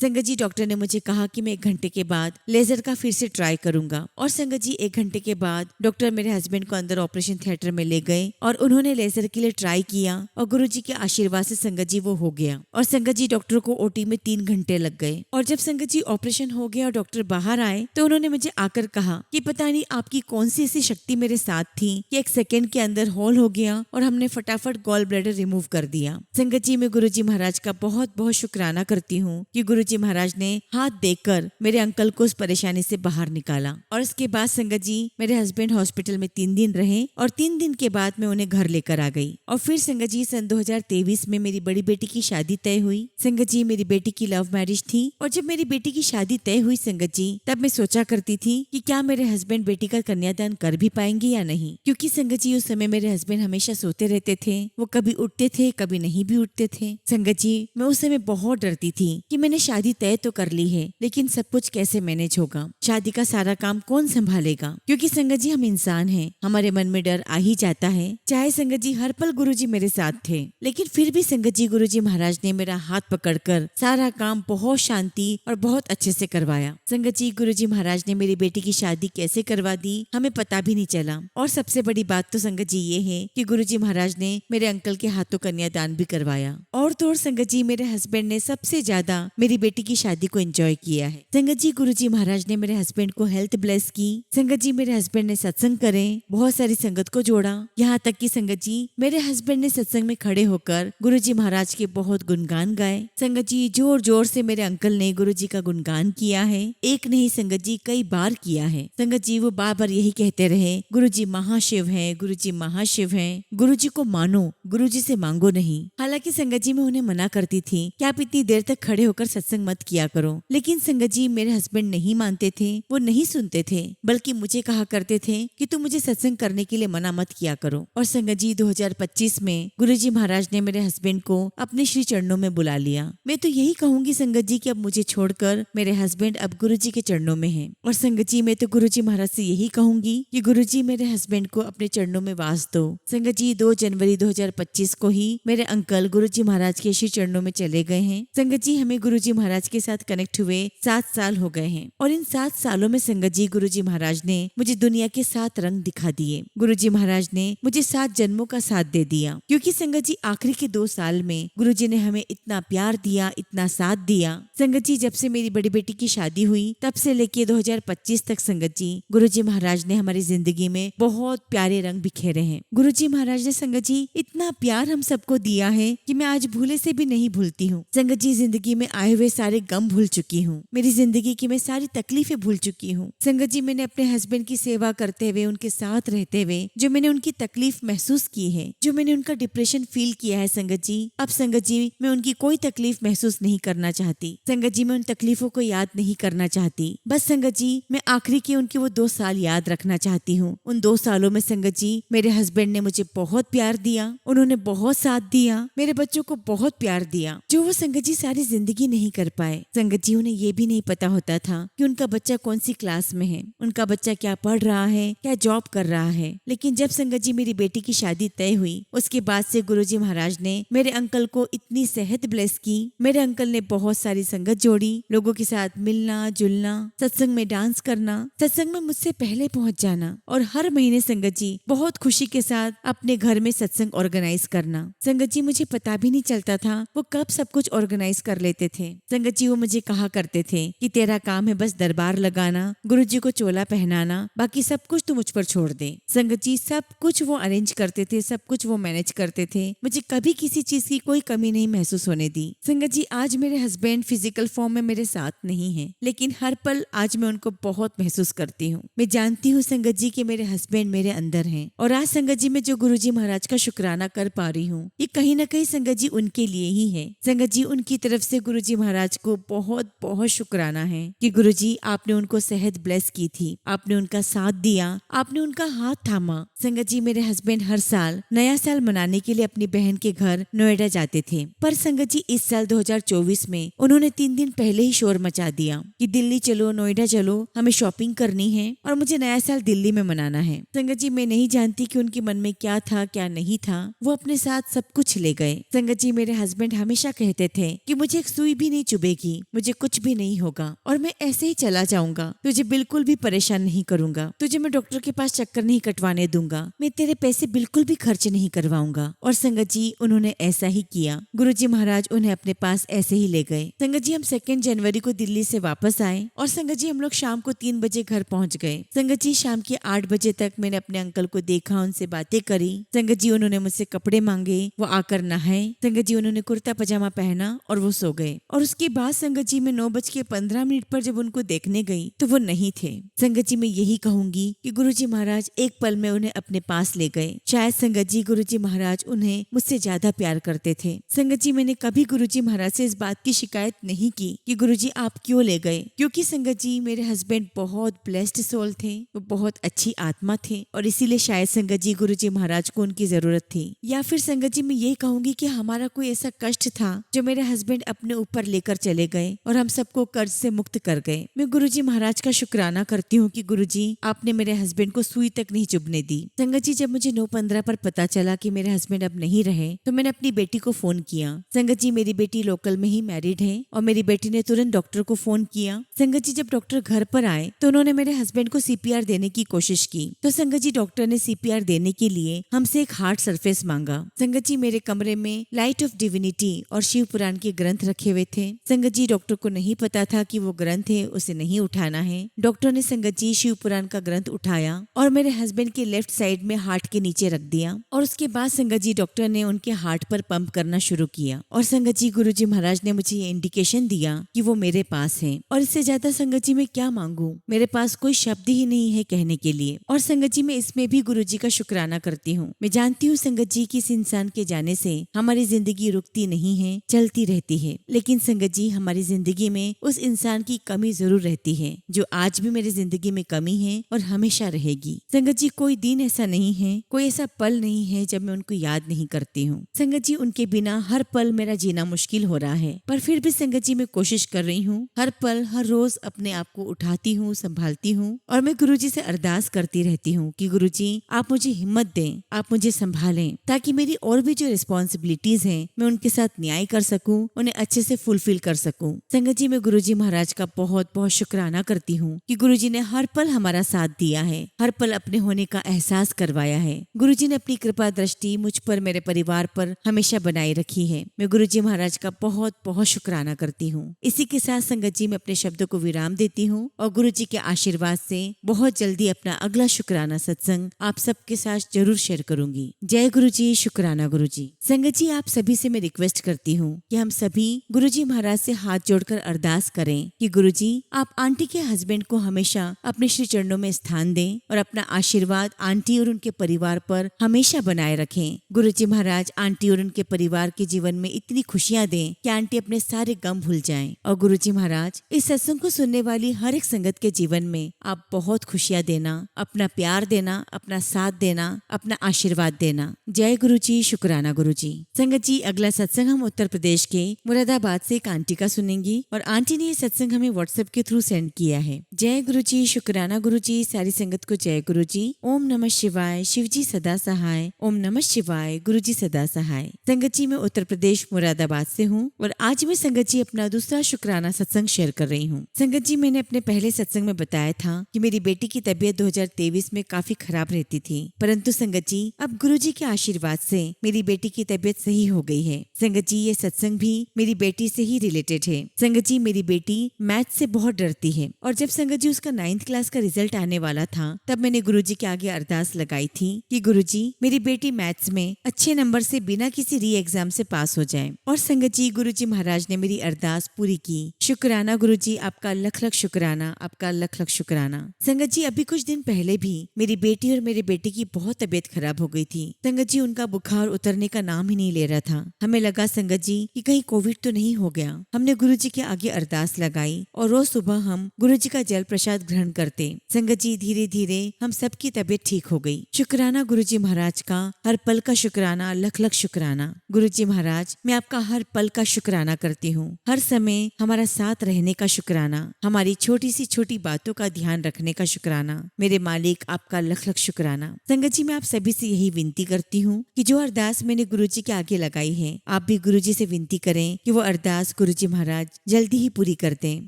Speaker 1: संगत जी डॉक्टर ने मुझे कहा कि मैं 1 घंटे के बाद लेजर का फिर से ट्राई करूंगा। और संगत जी 1 घंटे के बाद डॉक्टर मेरे हस्बैंड को अंदर ऑपरेशन थिएटर में ले गए और उन्होंने लेजर के लिए ट्राई किया और गुरुजी के आशीर्वाद से संगत जी वो हो गया। और संगत जी डॉक्टर को ओटी में 3 घंटे लग गए। और जब संगत जी ऑपरेशन हो गया और डॉक्टर बाहर आए तो उन्होंने मुझे आकर कहा कि पता नहीं आपकी कौन सी ऐसी शक्ति मेरे साथ थी कि 1 सेकेंड के अंदर होल हो गया और हमने फटाफट गॉल ब्लैडर रिमूव कर दिया। संगत जी मैं गुरुजी महाराज का बहुत बहुत शुक्राना करती हूँ कि गुरुजी महाराज ने हाथ देकर मेरे अंकल को उस परेशानी से बाहर निकाला। और इसके बाद संगत जी मेरे हस्बैंड हॉस्पिटल में 3 दिन रहे और 3 दिन के बाद मैं उन्हें घर लेकर आ गई। और फिर संगत जी सन 2023 में मेरी बड़ी बेटी की शादी तय हुई। संगत जी मेरी बेटी की लव मैरिज थी और जब मेरी बेटी की शादी तय हुई संगत जी, तब मैं सोचा करती थी कि क्या मेरे हस्बैंड बेटी का कन्यादान कर भी पाएंगे या नहीं, क्योंकि संगत जी उस समय मेरे हस्बैंड हमेशा सोते रहते थे, वो कभी उठते थे कभी नहीं भी उठते थे। संगत जी मैं उस समय बहुत डरती थी कि मैंने शादी तय तो कर ली है लेकिन सब कुछ कैसे मैनेज होगा, शादी का सारा काम कौन संभालेगा, क्योंकि संगत जी हम इंसान हैं, हमारे मन में डर आ ही जाता है। चाहे संगत जी हर पल गुरुजी मेरे साथ थे, लेकिन फिर भी संगत जी गुरुजी महाराज ने मेरा हाथ पकड़कर सारा काम बहुत शांति और बहुत अच्छे से करवाया। संगत जी गुरुजी महाराज ने मेरी बेटी की शादी कैसे करवा दी हमें पता भी नहीं चला। और सबसे बड़ी बात तो संगत जी ये है कि गुरुजी महाराज ने मेरे अंकल के हाथों कन्यादान भी करवाया। और तो और संगत जी मेरे हस्बैंड ने सबसे ज्यादा मेरी बेटी की शादी को एंजॉय किया है। संगत जी गुरुजी महाराज ने मेरे हस्बैंड को हेल्थ ब्लेस की। संगत जी मेरे हस्बैंड ने सत्संग करे, बहुत सारी संगत को जोड़ा, यहाँ तक कि संगत जी मेरे हस्बैंड ने सत्संग में खड़े होकर गुरुजी महाराज के बहुत गुणगान गाए। संगत जी जोर जोर से मेरे अंकल ने गुरुजी का गुणगान किया है, एक नहीं संगत जी कई बार किया है। संगत जी वो बार बार यही कहते रहे, गुरुजी महाशिव है, गुरुजी महाशिव है, गुरुजी को मानो, गुरुजी से मांगो नहीं। हालांकि संगत जी मैं उन्हें मना करती थी कि आप इतनी देर तक खड़े होकर सत्संग मत किया करो, लेकिन संगत जी मेरे हस्बैंड नहीं मानते थे, वो नहीं सुनते थे, बल्कि मुझे कहा करते थे कि तुम मुझे सत्संग करने के लिए मना मत किया करो। और संगत जी 2025 में गुरुजी महाराज ने मेरे हस्बैंड को अपने श्री चरणों में बुला लिया। मैं तो यही कहूंगी संगत जी कि अब मुझे छोड़कर मेरे हस्बैंड अब गुरुजी के चरणों में हैं। और संगत जी मैं तो गुरुजी महाराज से यही कहूंगी कि गुरुजी मेरे हस्बैंड को अपने चरणों में वास दो। संगत जी 2 जनवरी 2025 को ही मेरे अंकल गुरुजी महाराज के श्री चरणों में चले गए हैं। संगत जी हमें गुरुजी महाराज के साथ कनेक्ट हुए 7 साल हो गए हैं और इन 7 सालों में संगत जी गुरुजी महाराज ने मुझे दुनिया के 7 रंग दिखा दिए। गुरुजी महाराज ने मुझे 7 जन्मों का साथ दे दिया, क्योंकि संगत जी आखिरी के 2 साल में गुरुजी ने हमें इतना प्यार दिया, इतना साथ दिया। संगत जी जब से मेरी बड़ी बेटी की शादी हुई तब से लेके 2025 तक संगत जी गुरुजी महाराज ने हमारी जिंदगी में बहुत प्यारे रंग बिखेरे हैं। गुरुजी महाराज ने संगत जी इतना प्यार हम सबको दिया है कि मैं आज भूले से भी नहीं भूलती हूँ। संगत जी जिंदगी में आए हुए सारे गम भूल चुकी हूँ, मेरी जिंदगी की मैं सारी तकलीफें भूल चुकी हूँ। संगत जी मैंने अपने हस्बैंड की सेवा करते हुए, उनके साथ रहते हुए जो मैंने उनकी तकलीफ महसूस की है, जो मैंने उनका डिप्रेशन फील किया है संगत जी, अब संगत जी मैं उनकी कोई तकलीफ महसूस नहीं करना चाहती। संगत जी मैं उन तकलीफों को याद नहीं करना चाहती। बस संगत जी मैं आखिरी के उनके वो 2 साल याद रखना चाहती हूँ। उन 2 सालों में संगत जी मेरे हस्बैंड ने मुझे बहुत प्यार दिया, उन्होंने बहुत साथ दिया, मेरे बच्चों को बहुत प्यार दिया, जो वो संगत जी सारी जिंदगी नहीं कर पाए। संगत जी उन्हें ये भी नहीं पता होता था कि उनका बच्चा कौन सी क्लास में है, उनका बच्चा क्या पढ़ रहा है, क्या जॉब कर रहा है। लेकिन जब संगत जी मेरी बेटी की शादी तय हुई उसके बाद से गुरुजी महाराज ने मेरे अंकल को इतनी सेहत ब्लेस की। मेरे अंकल ने बहुत सारी संगत जोड़ी, लोगों के साथ मिलना जुलना, सत्संग में डांस करना, सत्संग में मुझसे पहले पहुंच जाना और हर महीने संगत जी बहुत खुशी के साथ अपने घर में सत्संग ऑर्गेनाइज करना। संगत जी मुझे पता भी नहीं चलता था वो कब सब कुछ ऑर्गेनाइज कर लेते थे। संगत जी वो मुझे कहा करते थे कि तेरा काम है बस दरबार लगाना, गुरुजी को चोला पहनाना, बाकी सब कुछ तू मुझ पर छोड़ दे। संगत जी सब कुछ वो अरेंज करते थे, सब कुछ वो मैनेज करते थे, मुझे कभी किसी चीज की कोई कमी नहीं महसूस होने दी। संगत जी आज मेरे हस्बैंड फिजिकल फॉर्म में मेरे साथ नहीं है, लेकिन हर पल आज मैं उनको बहुत महसूस करती हूँ। मैं जानती हूँ संगत जी कि मेरे हस्बैंड मेरे अंदर हैं और आज संगत जी मैं जो गुरुजी महाराज का शुक्राना कर पा रही हूँ ये कहीं ना कहीं संगत जी उनके लिए ही है। संगत जी, उनकी तरफ से गुरुजी महाराज को बहुत बहुत शुक्राना है कि गुरुजी आपने उनको सेहत ब्लेस की थी, आपने उनका साथ दिया, आपने उनका हाथ थामा। संगत जी, मेरे हस्बैंड हर साल नया साल मनाने के लिए अपनी बहन के घर नोएडा जाते थे, पर संगत जी इस साल 2024 में उन्होंने 3 दिन पहले ही शोर मचा दिया कि दिल्ली चलो, नोएडा चलो, हमें शॉपिंग करनी है और मुझे नया साल दिल्ली में मनाना है। संगत जी, मैं नहीं जानती कि उनके मन में क्या था क्या नहीं था, वो अपने साथ सब कुछ ले गए। संगत जी, मेरे हस्बैंड हमेशा कहते थे कि मुझे एक सुई भी नहीं चुभेगी, मुझे कुछ भी नहीं होगा और मैं ऐसे ही चला जाऊंगा, तुझे बिल्कुल भी परेशान नहीं करूंगा, तुझे मैं डॉक्टर के पास चक्कर नहीं कटवाने दूंगा, मैं तेरे पैसे बिल्कुल भी खर्च नहीं करवाऊंगा। और संगत जी, उन्होंने ऐसा ही किया। गुरुजी महाराज उन्हें अपने पास ऐसे ही ले गए। संगत जी, हम 2 जनवरी को दिल्ली से वापस आए और संगत जी हम लोग शाम को 3 बजे घर पहुंच गए। संगत जी, शाम के 8 बजे तक मैंने अपने अंकल को देखा, उनसे बातें करी। संगत जी, उन्होंने मुझसे कपड़े मांगे, वो आकर नहाए। संगत जी, उन्होंने कुर्ता पजामा पहना और वो सो गए। और उसके बाद संगत जी, मैं 9:15 पर जब उनको देखने गई तो वो नहीं थे। संगत जी, मैं यही कहूंगी कि गुरुजी महाराज एक पल में उन्हें अपने पास ले गए। शायद संगत जी, गुरुजी महाराज उन्हें मुझसे ज्यादा प्यार करते थे। संगत जी, मैंने कभी गुरुजी महाराज से इस बात की शिकायत नहीं की कि गुरुजी आप क्यों ले गए, क्योंकि संगत जी मेरे हस्बैंड बहुत ब्लेस्ड सोल थे, वो बहुत अच्छी आत्मा थे और इसीलिए शायद संगत जी गुरुजी महाराज को उनकी जरूरत थी। या फिर संगत जी, मैं ये कहूंगी कि हमारा कोई ऐसा कष्ट था जो मेरे हस्बैंड अपने ऊपर लेकर चले गए और हम सबको कर्ज से मुक्त कर गए। मैं गुरुजी महाराज का शुक्राना करती हूँ कि गुरुजी आपने मेरे हस्बैंड को सुई तक नहीं चुभने दी। संगत जी, जब मुझे 9:15 पर पता चला कि मेरे हस्बैंड अब नहीं रहे तो मैंने अपनी बेटी को फोन किया। संगत जी, मेरी बेटी लोकल में ही मैरिड है और मेरी बेटी ने तुरंत डॉक्टर को फोन किया। संगत जी, जब डॉक्टर घर पर आए तो उन्होंने मेरे हस्बैंड को CPR देने की कोशिश की। तो संगत जी, डॉक्टर ने CPR देने के लिए हमसे एक हार्ट सरफेस मांगा। संगत जी, मेरे कमरे में लाइट ऑफ डिविनिटी और शिव पुराण के ग्रंथ रखे हुए थे। संगत जी, डॉक्टर को नहीं पता था कि वो ग्रंथ है, उसे नहीं उठाना है। डॉक्टर ने संगत जी शिव पुराण का ग्रंथ उठाया और मेरे हस्बैंड के लेफ्ट साइड में हार्ट के नीचे रख दिया और उसके बाद संगत जी डॉक्टर ने उनके हार्ट पर पंप करना शुरू किया। और संगत जी, गुरुजी महाराज ने मुझे ये इंडिकेशन दिया कि वो मेरे पास हैं और इससे ज्यादा संगत जी मैं क्या मांगू, मेरे पास कोई शब्द ही नहीं है कहने के लिए। और संगत जी, मैं इसमें भी गुरुजी का शुक्राना करती हूँ। मैं जानती हूँ संगत जी कि इस इंसान के जाने से हमारी जिंदगी रुकती नहीं है, चलती रहती है, लेकिन संगत जी हमारी जिंदगी में उस इंसान की कमी जरूर रहती है जो आज भी मेरी जिंदगी में कमी है और हमेशा रहेगी। संगत जी, कोई दिन ऐसा नहीं है, कोई ऐसा पल नहीं है जब मैं उनको याद नहीं करती हूँ। संगत जी, उनके बिना हर पल मेरा जीना मुश्किल हो रहा है, पर फिर भी संगत जी मैं कोशिश कर रही हूँ, हर पल हर रोज अपने आप को उठाती हूँ, संभालती हूँ और मैं गुरुजी से अरदास करती रहती हूँ कि गुरुजी आप मुझे हिम्मत दें, आप मुझे संभालें, ताकि मेरी और भी जो रिस्पॉन्सिबिलिटीज हैं मैं उनके साथ न्याय कर सकूं, उन्हें अच्छे से फुलफिल कर सकूं। संगत जी, मैं गुरुजी महाराज का बहुत बहुत शुक्राना करती हूँ कि गुरुजी ने हर पल हमारा साथ दिया है, हर पल अपने होने का एहसास करवाया है। गुरुजी ने अपनी कृपा दृष्टि मुझ पर, मेरे परिवार पर हमेशा बनाए रखी है। मैं गुरुजी महाराज का बहुत बहुत शुक्राना करती हूँ। इसी के साथ संगत जी मैं अपने शब्दों को विराम देती हूँ और गुरुजी के आशीर्वाद से बहुत जल्दी अपना अगला शुक्राना सत्संग आप सबके साथ जरूर शेयर करूंगी। जय गुरुजी, शुक्राना गुरुजी। संगत जी, आप सभी से मैं रिक्वेस्ट करती हूँ कि हम सभी गुरुजी महाराज से हाथ जोड़कर अरदास करें कि गुरुजी आप आंटी के हस्बैंड को हमेशा अपने श्री चरणों में स्थान दें और अपना आशीर्वाद आंटी और उनके परिवार पर हमेशा बनाए रखें। गुरुजी महाराज आंटी और उनके परिवार के जीवन में इतनी खुशियां दें कि आंटी अपने सारे गम भूल जाएं। और गुरुजी महाराज इस सत्संग को सुनने वाली हर एक संगत के जीवन में आप बहुत खुशियां देना, अपना प्यार देना, अपना साथ देना, अपना आशीर्वाद देना। जय गुरुजी, शुक्राना गुरुजी। संगत जी, अगला सत्संग हम उत्तर प्रदेश के मुरादाबाद से एक आंटी का सुनेंगी और आंटी ने ये सत्संग हमें व्हाट्सएप के थ्रू सेंड किया है। जय गुरुजी, शुक्राना गुरुजी। सारी संगत को जय गुरुजी। ओम नमः शिवाय, शिवजी सदा सहाय। ओम नमः शिवाय, गुरुजी सदा सहाय। संगत जी, मैं उत्तर प्रदेश मुरादाबाद से हूँ और आज मैं संगत जी अपना दूसरा शुक्राना सत्संग शेयर कर रही हूँ। संगत जी, मैंने अपने पहले सत्संग में बताया था कि मेरी बेटी की तबीयत 2023 में काफी खराब रहती थी, परंतु संगत जी अब गुरुजी के आशीर्वाद से मेरी बेटी की तबीयत सही हो गई है। संगत जी, ये सत्संग भी मेरी बेटी से ही रिलेटेड है। संगत जी, मेरी बेटी मैथ से बहुत डरती है और जब संगत जी उसका 9th क्लास का रिजल्ट आने वाला था तब मैंने गुरुजी के आगे अरदास लगाई थी कि गुरुजी मेरी बेटी मैथ्स में अच्छे नंबर से बिना किसी री एग्जाम से पास हो जाए। और संगत जी, गुरुजी महाराज ने मेरी अरदास पूरी की। शुक्राना गुरुजी, आपका लख लख शुक्राना, आपका लख लख शुक्राना। संगत जी, अभी कुछ दिन पहले भी मेरी बेटी और मेरे बेटे की बहुत तबीयत खराब हो गई थी। संगत जी, उनका बुखार उतरने का नाम ही नहीं ले रहा था। हमें लगा संगत जी कि कहीं कोविड तो नहीं हो गया। हमने गुरुजी के आगे अरदास लगाई और रोज सुबह हम गुरुजी का जल प्रसाद ग्रहण करते। संगत जी, धीरे धीरे हम सबकी तबीयत ठीक हो गई। शुक्राना गुरुजी महाराज का, हर पल का शुक्राना, लख लख शुक्राना। गुरुजी महाराज, मैं आपका हर पल का शुक्राना करती हूँ। हर समय हमारा साथ रहने का शुक्राना, हमारी छोटी सी छोटी बातों का ध्यान रखने का शुक्राना। मेरे मालिक, आपका लख लख शुक्राना। संगत जी, मैं आप सभी से यही विनती करती हूँ कि जो अरदास मैंने गुरुजी के आगे लगाई है, आप भी गुरुजी से विनती करें कि वो अरदास गुरुजी महाराज जल्दी ही पूरी कर दें,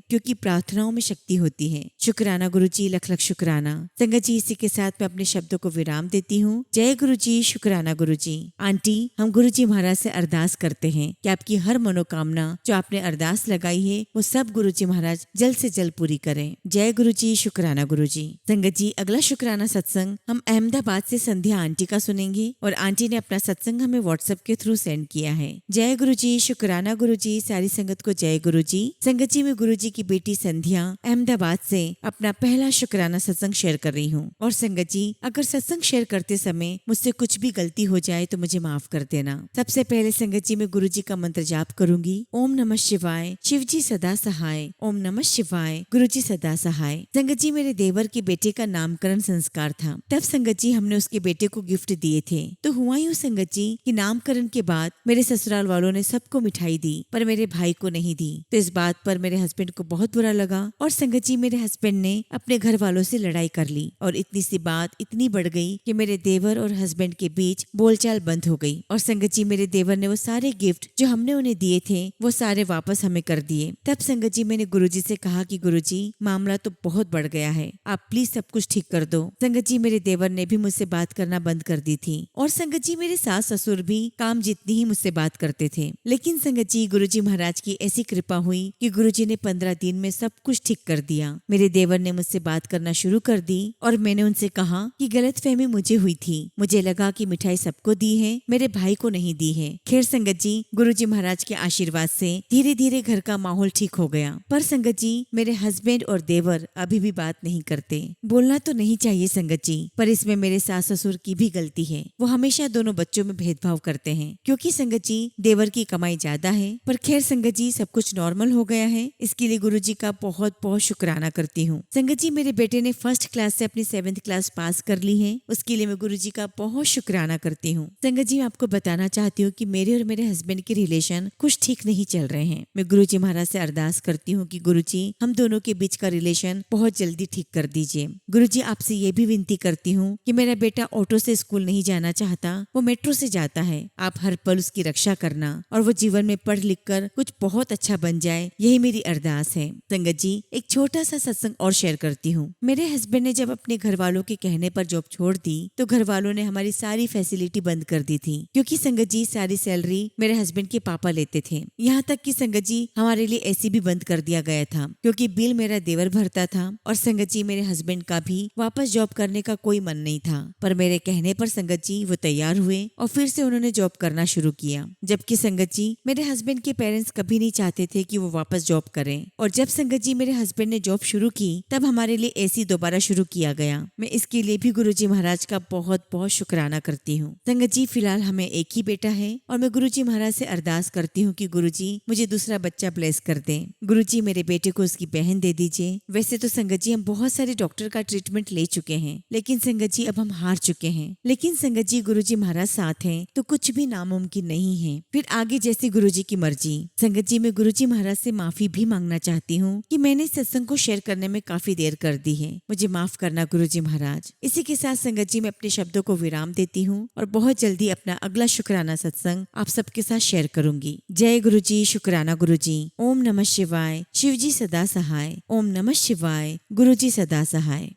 Speaker 1: क्योंकि प्रार्थनाओं में शक्ति होती है। शुक्राना गुरुजी, लख लख शुक्राना। संगत जी, इसी के साथ मैं अपने शब्दों को विराम देती हूँ। जय गुरुजी, शुक्राना गुरुजी। आंटी, हम गुरुजी महाराज से अरदास करते हैं कि आपकी हर मनोकामना जो आपने अरदास लगाई है वो सब गुरुजी महाराज जल्द से जल्द पूरी करें। जय गुरुजी, शुक्राना गुरुजी। संगत जी, अगला शुक्राना सत्संग हम अहमदाबाद से संध्या आंटी का सुनेंगे और आंटी ने अपना सत्संग हमें व्हाट्सएप के थ्रू सेंड किया है। जय गुरुजी, शुक्राना गुरुजी। सारी संगत को जय गुरुजी। संगत जी, मैं गुरुजी की बेटी संध्या अहमदाबाद से अपना पहला शुक्राना सत्संग शेयर कर रही हूँ। और संगत जी, अगर सत्संग शेयर करते समय मुझसे कुछ भी गलती हो जाए तो मुझे माफ कर देना। सबसे पहले संगत जी, मैं गुरुजी का मंत्र जाप करूंगी। ओम नमः शिवाय, शिवजी सदा सहाय। ओम नमः शिवाय, गुरुजी सदा सहाय। संगत जी, मेरे देवर के बेटे का नामकरण संस्कार था। तब संगत जी हमने उसके बेटे को गिफ्ट दिए थे। तो हुआ यूं संगत जी कि नामकरण के बाद मेरे ससुराल वालों ने सबको मिठाई दी, पर मेरे भाई को नहीं दी। तो इस बात पर मेरे हस्बैंड को बहुत बुरा लगा और संगत जी मेरे हस्बैंड ने अपने घर वालों से लड़ाई कर ली और इतनी सी बात इतनी बढ़ गई कि मेरे देवर और हस्बैंड के बीच बोलचाल बंद हो गई। और संगत जी, मेरे देवर ने वो सारे गिफ्ट जो हमने उन्हें दिए थे वो सारे वापस हमें कर दिए। तब संगत जी मैंने गुरुजी से कहा कि गुरुजी, मामला तो बहुत बढ़ गया है, आप प्लीज सब कुछ ठीक कर दो। संगत जी, मेरे देवर ने भी मुझसे बात करना बंद कर दी थी और संगत जी मेरे सास ससुर भी काम जितनी ही मुझसे बात करते थे। लेकिन संगत जी, गुरुजी महाराज की ऐसी कृपा हुई कि गुरुजी ने 15 दिन में सब कुछ ठीक कर दिया। मेरे देवर ने मुझसे बात करना शुरू कर दी और मैंने उनसे कहा कि गलतफहमी मुझे हुई थी, मुझे लगा कि मिठाई सबको दी है, मेरे भाई को नहीं दी है। खैर संगत जी, गुरुजी महाराज के आशीर्वाद से धीरे धीरे घर का माहौल ठीक हो गया। पर संगत जी, मेरे हस्बैंड और देवर अभी भी बात नहीं करते। बोलना तो नहीं चाहिए संगत जी, पर इसमें मेरे सास ससुर की भी गलती है। वो हमेशा दोनों बच्चों में भेदभाव करते हैं, क्योंकि संगत जी देवर की कमाई ज्यादा है। पर खैर संगत जी, सब कुछ नॉर्मल हो गया है, इसके लिए गुरुजी का बहुत बहुत शुक्राना करती हूँ। संगत जी, मेरे बेटे ने फर्स्ट क्लास से अपनी 7th क्लास पास कर ली है, उसके लिए मैं गुरुजी का बहुत शुक्राना करती हूँ। संगत जी, मैं आपको बताना चाहती हूँ कि मेरे और मेरे हस्बैंड के रिलेशन कुछ ठीक नहीं चल रहे हैं। मैं गुरुजी महाराज से अरदास करती हूँ कि गुरुजी, हम दोनों के बीच का रिलेशन बहुत जल्दी ठीक कर दीजिए। गुरुजी, आपसे ये भी विनती करती हूँ कि मेरा बेटा ऑटो से स्कूल नहीं जाना चाहता, वो मेट्रो से जाता है। आप हर पल उसकी रक्षा करना और वो जीवन में पढ़ लिख कर कुछ बहुत अच्छा बन जाए, यही मेरी अरदास है। संगत जी, एक छोटा सा सत्संग और शेयर करती हूँ। मेरे हस्बैंड ने जब अपने घर वालों के कहने पर जॉब छोड़ दी तो घर वालों ने हमारी सारी फैसिलिटी बंद कर दी थी, क्योंकि संगत जी सारी सैलरी मेरे हस्बैंड के पापा लेते थे। यहाँ तक कि संगत जी हमारे लिए एसी भी बंद कर दिया गया था, क्योंकि बिल मेरा देवर भरता था। और संगत जी, मेरे हस्बैंड का भी वापस जॉब करने का कोई मन नहीं था, पर मेरे कहने पर संगत जी वो तैयार हुए और फिर से उन्होंने जॉब करना शुरू किया। जबकि संगत जी, मेरे हस्बैंड के पेरेंट्स कभी नहीं चाहते थे कि वो वापस जॉब करें। और जब संगत जी मेरे हस्बैंड ने जॉब शुरू की तब हमारे लिए एसी दोबारा शुरू किया गया। मैं इसके लिए भी गुरुजी महाराज का बहुत बहुत शुक्राना करती हूँ। संगत जी, फिलहाल हमें एक ही बेटा है और मैं गुरुजी महाराज से अरदास करती हूँ कि गुरुजी मुझे दूसरा बच्चा ब्लेस कर दें। गुरुजी, मेरे बेटे को उसकी बहन दे दीजिए। वैसे तो संगत जी हम बहुत सारे डॉक्टर का ट्रीटमेंट ले चुके हैं, लेकिन संगत जी अब हम हार चुके हैं। लेकिन संगत जी, गुरुजी महाराज साथ हैं तो कुछ भी नामुमकिन नहीं है। फिर आगे जैसी गुरुजी की मर्जी। संगत जी, मैं गुरुजी महाराज से माफी भी मांगना चाहती हूँ कि मैंने सत्संग को शेयर करने में काफी देर कर दी है, मुझे माफ करना गुरुजी महाराज। इसी के साथ संगत जी मैं अपने शब्दों को विराम देती हूँ और बहुत जल्दी अपना अगला शुक्राना सत्संग आप सबके साथ शेयर करूंगी। जय गुरुजी, शुक्राना गुरुजी। ओम नमः शिवाय, शिवजी सदा सहाय। ओम नमः शिवाय, गुरुजी सदा सहाय।